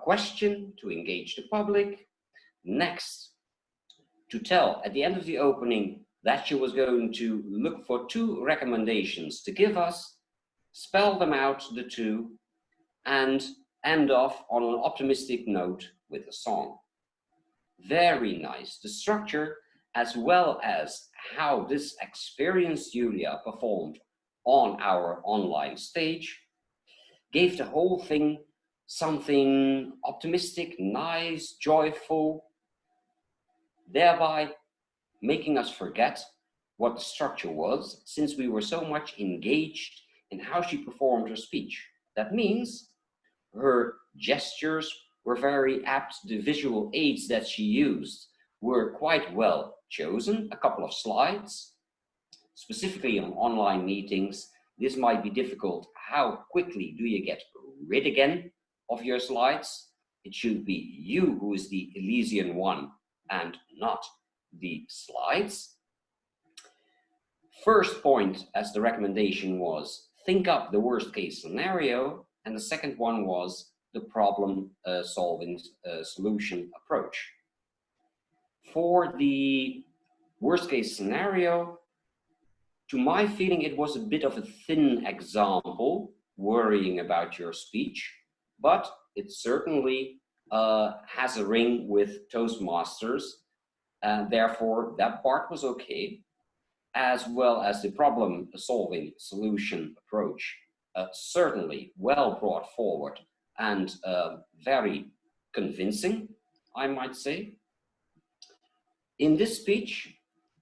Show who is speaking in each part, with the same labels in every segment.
Speaker 1: question to engage the public. Next, to tell at the end of the opening that she was going to look for 2 recommendations to give us, spell them out, the 2, and end off on an optimistic note with a song. Very nice. The structure, as well as how this experienced Yulia performed on our online stage, gave the whole thing something optimistic, nice, joyful, thereby making us forget what the structure was, since we were so much engaged in how she performed her speech. That means her gestures were very apt. The visual aids that she used were quite well chosen. A couple of slides, specifically on online meetings. This might be difficult. How quickly do you get rid again of your slides? It should be you who is the Elysian one and not the slides. First point as the recommendation was, think up the worst case scenario. And the second one was the problem solving solution approach. For the worst case scenario, to my feeling, it was a bit of a thin example, worrying about your speech, but it certainly has a ring with Toastmasters, and therefore that part was okay, as well as the problem solving solution approach. Certainly well brought forward and very convincing, I might say. In this speech,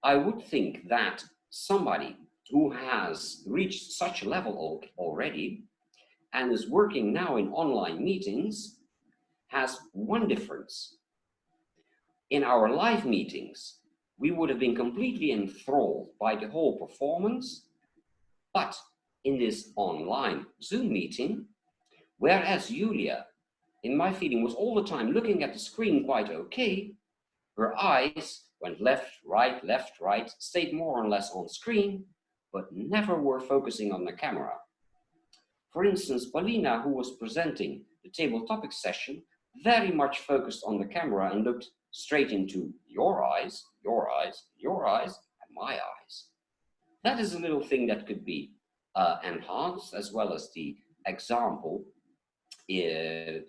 Speaker 1: I would think that somebody who has reached such a level already and is working now in online meetings has one difference. In our live meetings, we would have been completely enthralled by the whole performance, but in this online Zoom meeting, whereas Yulia, in my feeling, was all the time looking at the screen quite okay, her eyes went left, right, stayed more or less on screen, but never were focusing on the camera. For instance, Paulina, who was presenting the table topic session, very much focused on the camera and looked straight into your eyes, your eyes, your eyes, and my eyes. That is a little thing that could be enhanced, as well as the example in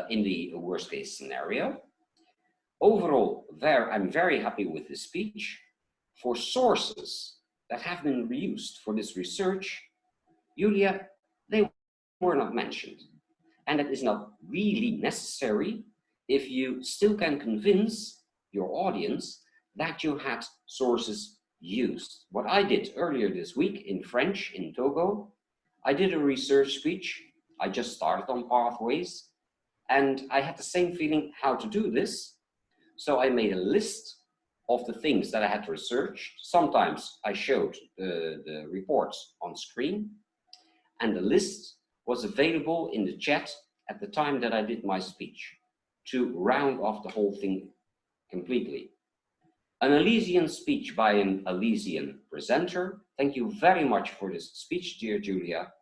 Speaker 1: the worst case scenario. Overall, I'm very happy with this speech. For sources that have been reused for this research, Yulia, they were not mentioned. And it is not really necessary if you still can convince your audience that you had sources used. What I did earlier this week in French in Togo, I did a research speech. I just started on pathways, and I had the same feeling how to do this. So I made a list of the things that I had researched. Sometimes I showed the reports on screen, and the list was available in the chat at the time that I did my speech to round off the whole thing completely. An Elysian speech by an Elysian presenter. Thank you very much for this speech, dear Julia.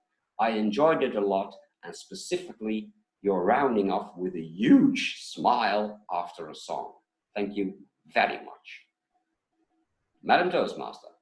Speaker 1: I enjoyed it a lot, and specifically your rounding off with a huge smile after a song. Thank you very much. Madam Toastmaster.